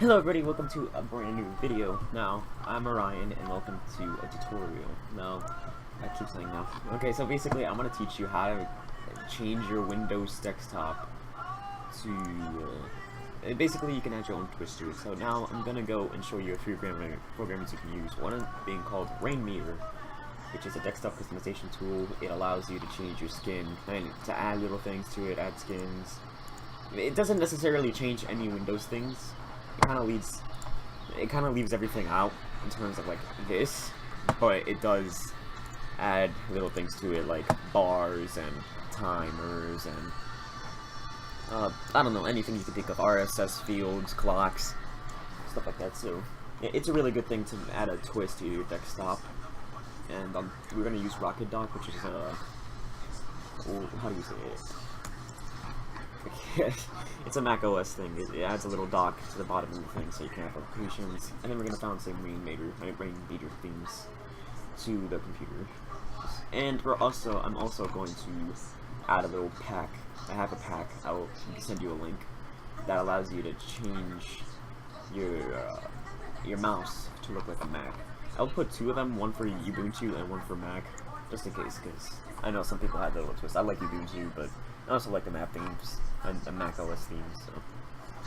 Hello everybody, welcome to a brand new video. Now, I'm Orion and welcome to a tutorial. Now, I keep saying now. Okay, so basically I'm going to teach you how to change your Windows desktop to... basically you can add your own twist to it. So now I'm going to go and show you a few programs you can use. One being called rainmeter, which is a desktop customization tool. It allows you to change your skin and to add little things to it, add skins. It doesn't necessarily change any Windows things. It kind of leaves everything out in terms of like this, but it does add little things to it like bars and timers and I don't know, anything you can think of, RSS fields, clocks, stuff like that. So it's a really good thing to add a twist to your desktop. And we're gonna use rocketdock, which is how do you say it? It's a Mac OS thing. It adds a little dock to the bottom of the thing so you can have applications. And then we're gonna find some rainmeter themes to the computer. And I'm also going to add a little pack. I have a pack. I'll send you a link that allows you to change your mouse to look like a Mac. I'll put two of them, one for Ubuntu and one for Mac, just in case, because I know some people have the little twist. I like Ubuntu, but I also like the Mac themes and the Mac OS themes. So,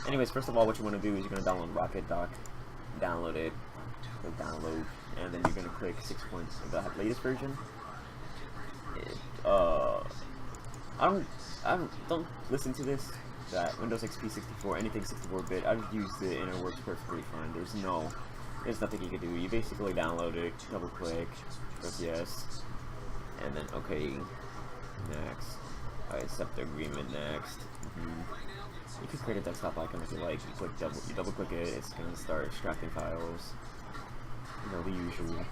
anyways, first of all, what you want to do is you're going to download rocketdock, download it, click download, and then you're going to click 6 points of the latest version. Don't listen to this. That Windows XP 64, anything 64-bit, I've used it and it works perfectly fine. There's nothing you can do. You basically download it, double click, press yes, and then okay, next. I accept the agreement next. You can create a desktop icon if you like. You double click it, it's gonna start extracting files. You know, the usual.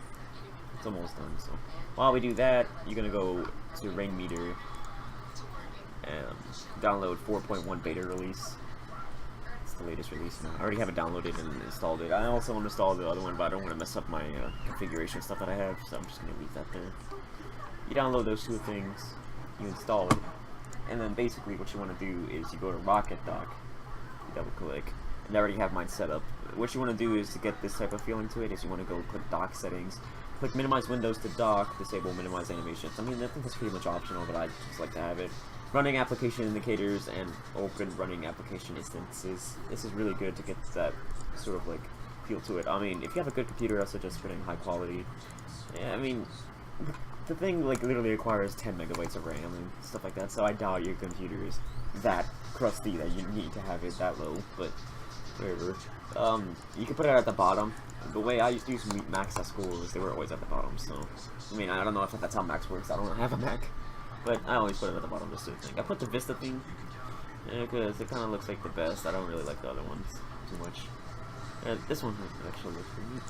It's almost done. So while we do that, you're gonna go to rainmeter and download 4.1 beta release. It's the latest release now. I already have it downloaded and installed it. I also installed the other one, but I don't want to mess up my configuration stuff that I have, so I'm just gonna leave that there. You download those two things, you install it, and then basically what you want to do is you go to rocketdock, you double click, and I already have mine set up. What you want to do is to get this type of feeling to it is you want to go click dock settings, click minimize windows to dock, disable minimize animations. I mean, I think that's pretty much optional, but I just like to have it. Running application indicators and open running application instances. This is really good to get that sort of like feel to it. I mean, if you have a good computer, I suggest putting high quality. Yeah, I mean, the thing like literally requires 10 megabytes of RAM and stuff like that, so I doubt your computer is that crusty that you need to have it that low, but whatever. You can put it at the bottom. The way I used to use Macs at school is they were always at the bottom, so I mean, I don't know if that's how Macs works. I don't have a Mac, but I always put it at the bottom just to think. I put the Vista theme because it kind of looks like the best. I don't really like the other ones too much. This one actually looks pretty neat.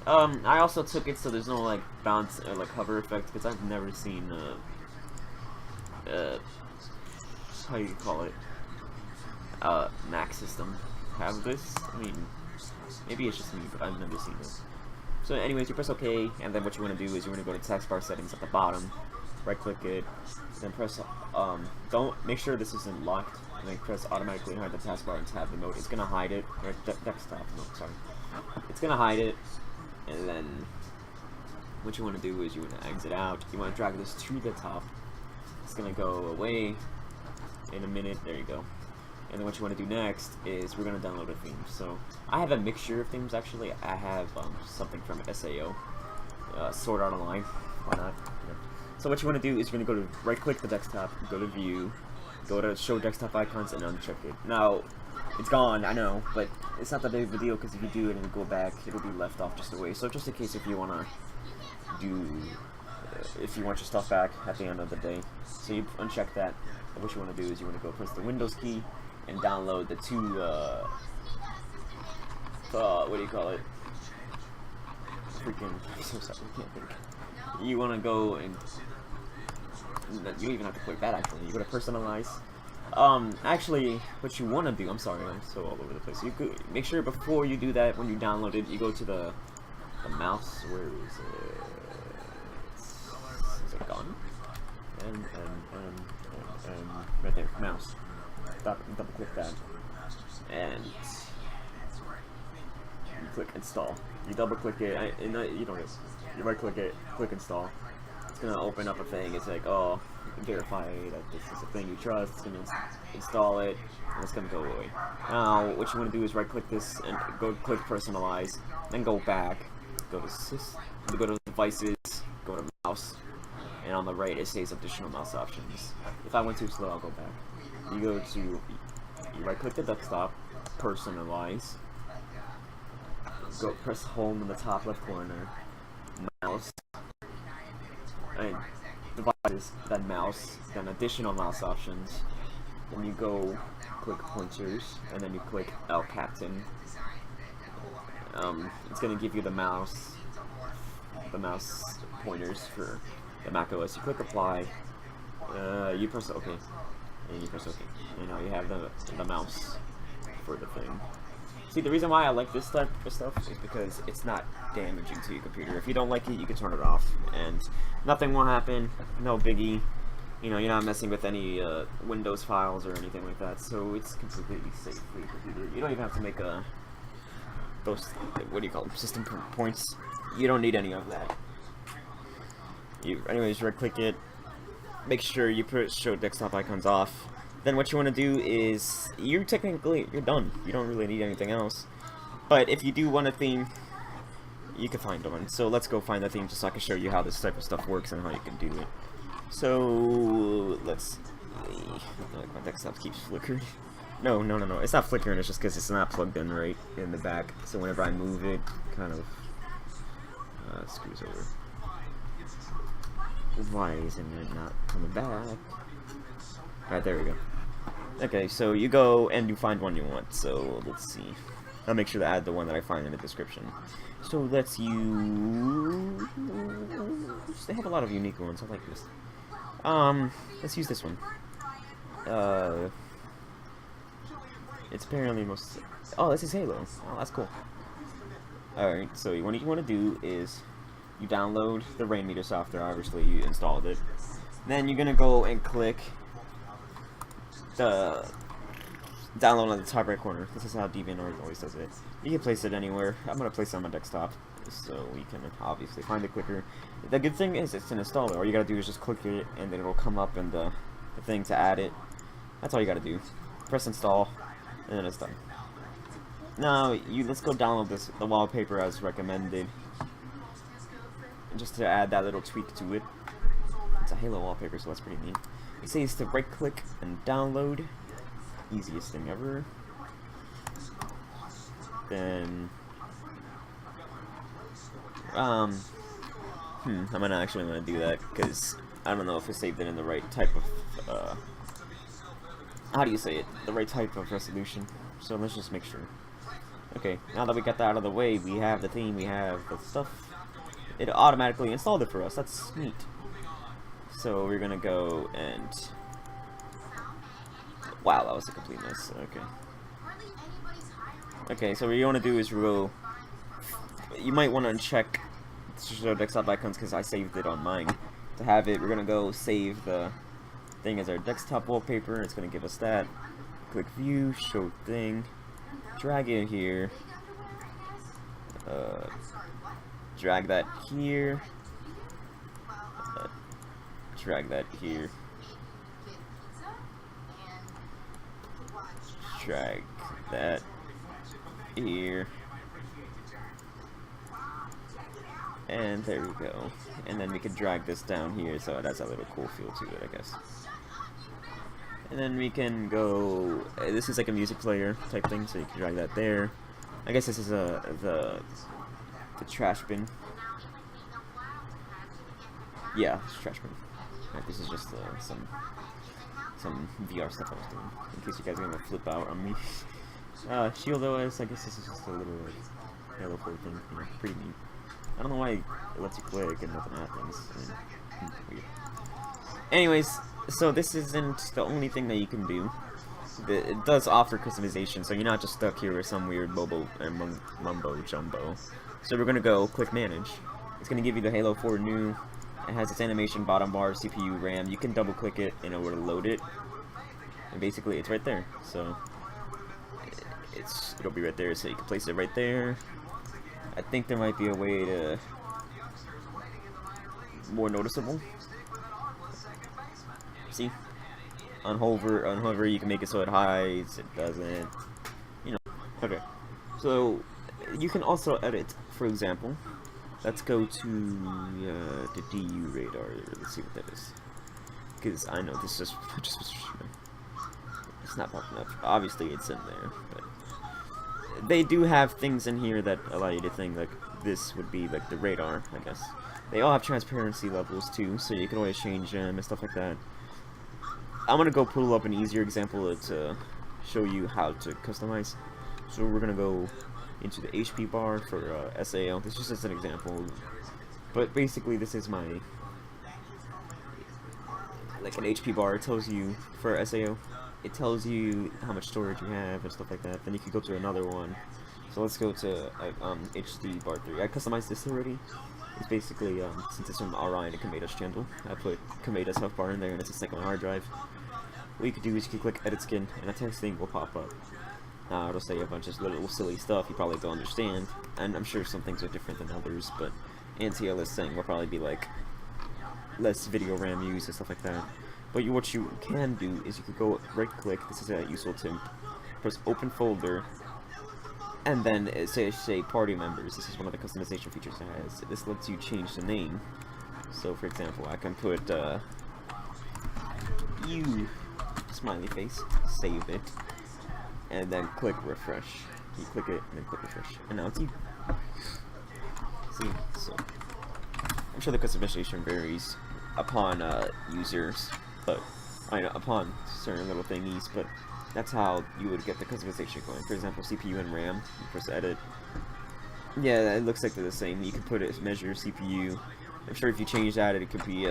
I also took it so there's no like bounce or like hover effect, because I've never seen how you call it, Mac system have this. I mean, maybe it's just me, but I've never seen this. So anyways, you press OK, and then what you want to do is you want to go to taskbar settings at the bottom, right click it, then press don't make sure this isn't locked, and then press automatically hide the taskbar and tab the mode. It's gonna hide it, or desktop mode, sorry. It's gonna hide it. And then what you want to do is you want to exit out. You want to drag this to the top. It's going to go away in a minute. There you go. And then what you want to do next is we're going to download a theme. So I have a mixture of themes actually. I have something from SAO, Sword Art Online. Why not? Yeah. So what you want to do is you're going to go to right click the desktop, go to view, go to show desktop icons, and uncheck it. Now, it's gone, I know, but it's not that big of a deal, because if you do it and go back, it'll be left off just away. So just in case if you want to do, if you want your stuff back at the end of the day. So you uncheck that, and what you want to do is you want to go press the Windows key and download the two, what do you call it? Freaking, I'm so sorry, I can't think. You want to go and, you don't even have to click that actually, you go to personalize. Actually, what you want to do, I'm sorry, I'm so all over the place. You could make sure before you do that, when you download it, you go to the mouse. Where is it? Is it gone? And right there, mouse. Double click that, and click install. You double click it, you don't. You right click it, click install. It's gonna open up a thing. It's like, oh, verify that this is a thing you trust. It's gonna install it, and it's gonna go away. Now, what you want to do is right click this and go click personalize, then go back, go to devices, go to mouse, and on the right it says additional mouse options. If I went too slow, I'll go back. You right click the desktop, personalize, go press home in the top left corner, mouse, and devices, then mouse, then additional mouse options. Then you go click pointers, and then you click L Captain. It's gonna give you the mouse pointers for the Mac OS. You click apply, you press OK, and you press OK. And now you have the mouse for the thing. See, the reason why I like this type of stuff is because it's not damaging to your computer. If you don't like it, you can turn it off, and nothing will happen. No biggie. You know, you're not messing with any Windows files or anything like that, so it's completely safe for your computer. You don't even have to make those, what do you call them, system points. You don't need any of that. Anyways, right click it. Make sure you put show desktop icons off. Then what you want to do is, you're done. You don't really need anything else. But if you do want a theme, you can find one. So let's go find the theme just so I can show you how this type of stuff works and how you can do it. So let's see. My desktop keeps flickering. No, it's not flickering, it's just because it's not plugged in right in the back. So whenever I move it, kind of screws over. Why isn't it not coming back? Alright, there we go. Okay, so you go and you find one you want. So let's see. I'll make sure to add the one that I find in the description. So let's use. They have a lot of unique ones. I like this. Let's use this one. It's apparently most. Oh, this is Halo. Oh, that's cool. Alright, so what you want to do is you download the rainmeter software. Obviously, you installed it. Then you're gonna go and click the download on the top right corner. This is how DeviantArt always does it. You can place it anywhere. I'm gonna place it on my desktop, so we can obviously find it quicker. The good thing is it's an installer. All you gotta do is just click it, and then it'll come up in the thing to add it. That's all you gotta do. Press install, and then it's done. Now let's go download the wallpaper as recommended, just to add that little tweak to it. It's a Halo wallpaper, so that's pretty neat. It says to right click and download. Easiest thing ever. Then I'm not actually gonna do that because I don't know if I saved it in the right type of how do you say it? The right type of resolution. So let's just make sure. Okay, now that we got that out of the way, we have the theme, we have the stuff. It automatically installed it for us. That's neat. So we're gonna go and wow, that was a complete mess. Okay. Okay, so what you want to do is you might want to uncheck show desktop icons because I saved it on mine. To have it, we're gonna go save the thing as our desktop wallpaper. It's gonna give us that. Click view, show thing, drag it here, drag that here, drag that here, drag that here, and there we go. And then we can drag this down here so it has a little cool feel to it, I guess. And then we can go, this is like a music player type thing, so you can drag that there. I guess this is the trash bin. Yeah, it's trash bin. Right, this is just some VR stuff I was doing, in case you guys are gonna flip out on me. Shield OS, I guess this is just a little Halo 4 thing, you know, pretty neat. I don't know why it lets you click and nothing happens. Weird. Anyways, so this isn't the only thing that you can do. It does offer customization, so you're not just stuck here with some weird mumbo jumbo. So we're gonna go click manage. It's gonna give you the Halo 4 new. It has its animation, bottom bar, CPU, RAM. You can double click it in order to load it, and basically it's right there. So it'll be right there, so you can place it right there. I think there might be a way to more noticeable. See, on hover, you can make it so it hides. It doesn't. You know. Okay. So you can also edit. For example, let's go to the DU radar. Let's see what that is. Because I know this is just it's not popping up. Obviously, it's in there, but they do have things in here that allow you to think like this would be like the radar, I guess. They all have transparency levels too, so you can always change them and stuff like that. I'm gonna go pull up an easier example to show you how to customize. So we're gonna go into the HP bar for SAO. This is just an example, but basically this is my like an HP bar. It tells you for SAO. It tells you how much storage you have and stuff like that. Then you can go to another one. So let's go to HD bar 3. I customized this already. It's basically, since it's from Orion and Kameda's channel, I put Kameda's health bar in there and it's a second hard drive. What you can do is you can click edit skin and a text thing will pop up. It'll say a bunch of little silly stuff you probably don't understand, and I'm sure some things are different than others, but anti-LS thing will probably be like less video RAM use and stuff like that. But what you can do is you could go right click, this is a useful tip, press open folder, and then say party members. This is one of the customization features it has. This lets you change the name. So for example, I can put you smiley face, save it, and then click refresh. You click it and then click refresh, and now it's you. See, so I'm sure the customization varies upon users, but I know upon certain little thingies, but that's how you would get the customization going. For example, CPU and RAM, you press edit. Yeah, it looks like they're the same. You can put it as measure CPU. I'm sure if you change that, it could be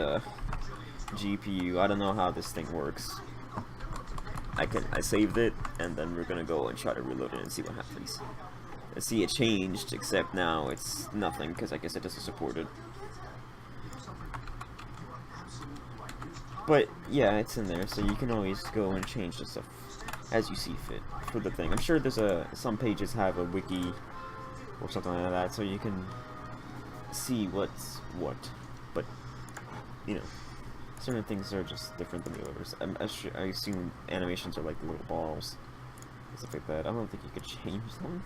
GPU. I don't know how this thing works. I saved it, and then we're gonna go and try to reload it and see what happens. And see, it changed, except now it's nothing because I guess it doesn't support it. But yeah, it's in there, so you can always go and change the stuff as you see fit for the thing. I'm sure there's some pages have a wiki or something like that, so you can see what's what. But you know, certain things are just different than the others. I assume animations are like little balls, stuff like that. I don't think you could change them.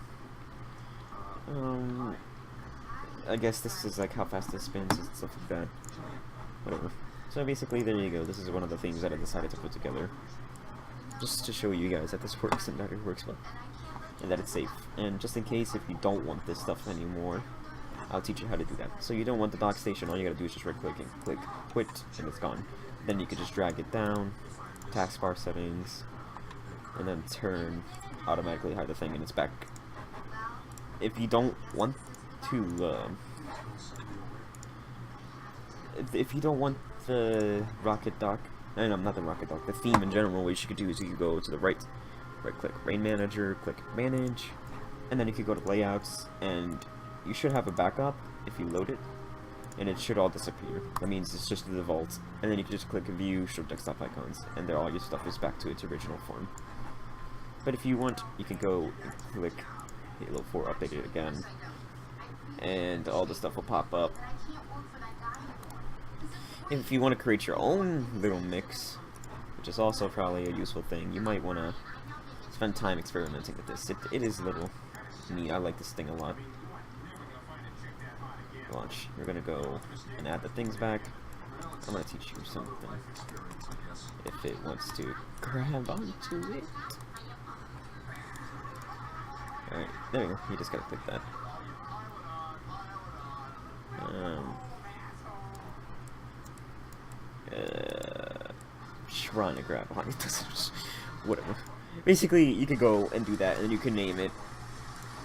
I guess this is like how fast it spins and stuff like that. Whatever. So basically, there you go. This is one of the things that I decided to put together, just to show you guys that this works and that it works well, and that it's safe. And just in case if you don't want this stuff anymore, I'll teach you how to do that. So you don't want the dock station, all you gotta do is just right click and click quit, and it's gone. Then you can just drag it down, taskbar settings, and then turn automatically hide the thing, and it's back. If you don't want to, if you don't want the rocketdock, no, not the rocketdock, the theme in general, what you could do is you could go to the right click rain manager, click manage, and then you could go to layouts, and you should have a backup if you load it, and it should all disappear. That means it's just the default, and then you can just click view, show desktop icons, and there all your stuff is back to its original form. But if you want, you can go and click Halo 4 update it again, and all the stuff will pop up. If you want to create your own little mix, which is also probably a useful thing, you might want to spend time experimenting with this. It is a little neat. I like this thing a lot. Launch. We're gonna go and add the things back. I'm gonna teach you something. If it wants to grab onto it. Alright, there we go. You just gotta click that. Trying to grab on it. Whatever. Basically, you can go and do that, and then you can name it.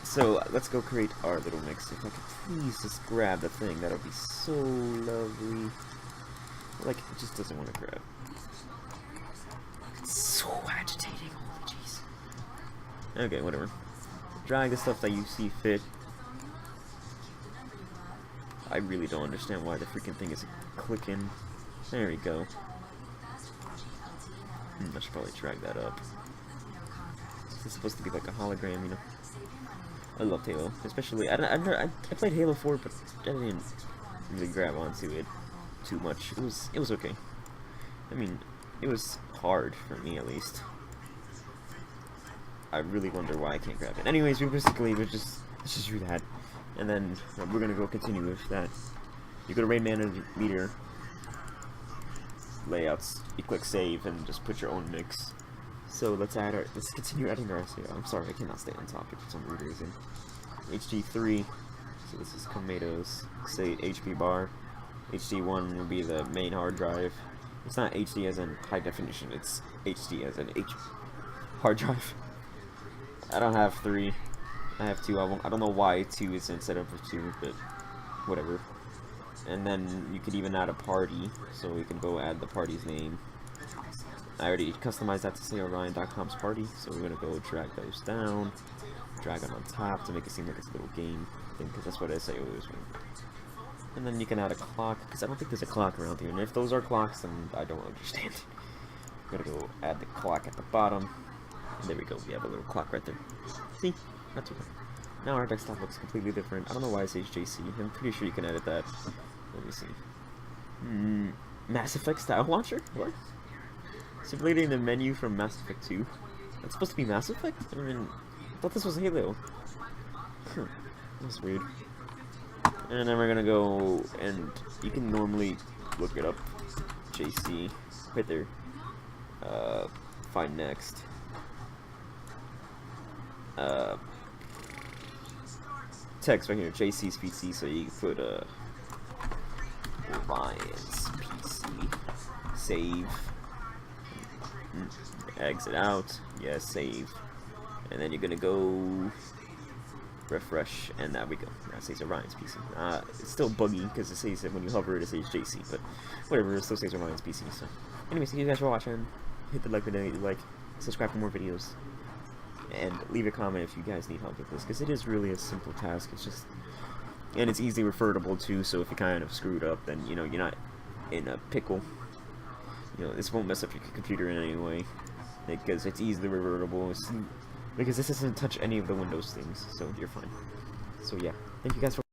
So let's go create our little mix. If I could please just grab the thing, that would be so lovely. Like, it just doesn't want to grab. It's so agitating. Holy jeez. Okay, whatever. Drag the stuff that you see fit. I really don't understand why the freaking thing is clicking. There we go. I should probably drag that up. This is supposed to be like a hologram, you know? I loved Halo, especially I played Halo 4, but I didn't really grab onto it too much. It was okay. I mean, it was hard for me at least. I really wonder why I can't grab it. Anyways, let's just do that, and then we're gonna go continue with that. You go to rainmeter layouts. You click save and just put your own mix. So let's continue adding our SEO. I'm sorry, I cannot stay on topic for some weird reason. HD3. So this is tomatoes. Say HP bar. HD1 would be the main hard drive. It's not HD as in high definition. It's HD as in hard drive. I don't have 3. I have 2. I don't know why 2 is instead of 2, but whatever. And then you could even add a party, so we can go add the party's name. I already customized that to say Orion.com's party, so we're gonna go drag those down, drag them on top to make it seem like it's a little game thing, because that's what SAO is. And then you can add a clock, because I don't think there's a clock around here, and if those are clocks, then I don't understand. We're gonna go add the clock at the bottom, and there we go, we have a little clock right there. See? Not too bad. Now our desktop looks completely different. I don't know why it says JC, I'm pretty sure you can edit that. Let me see. Mass Effect style launcher? What? Simulating the menu from Mass Effect 2. That's supposed to be Mass Effect? I mean, I thought this was Halo. That's weird. And then we're gonna go, and you can normally look it up. JC, right there. Find next. Text right here, JC's PC, so you can put Orion's PC. Save. Exit out. Yes, save. And then you're gonna go refresh, and there we go. That says Orion's PC. It's still buggy because it says that when you hover it says JC, but whatever, it still says Orion's PC. So, anyways, thank you guys for watching. Hit the like button if you like. Subscribe for more videos, and leave a comment if you guys need help with this, because it is really a simple task. It's just, and it's easily referable too. So if you kind of screwed up, then you know you're not in a pickle. You know, this won't mess up your computer in any way, because it's easily revertible. Because this doesn't touch any of the Windows things, so you're fine. So yeah, thank you guys for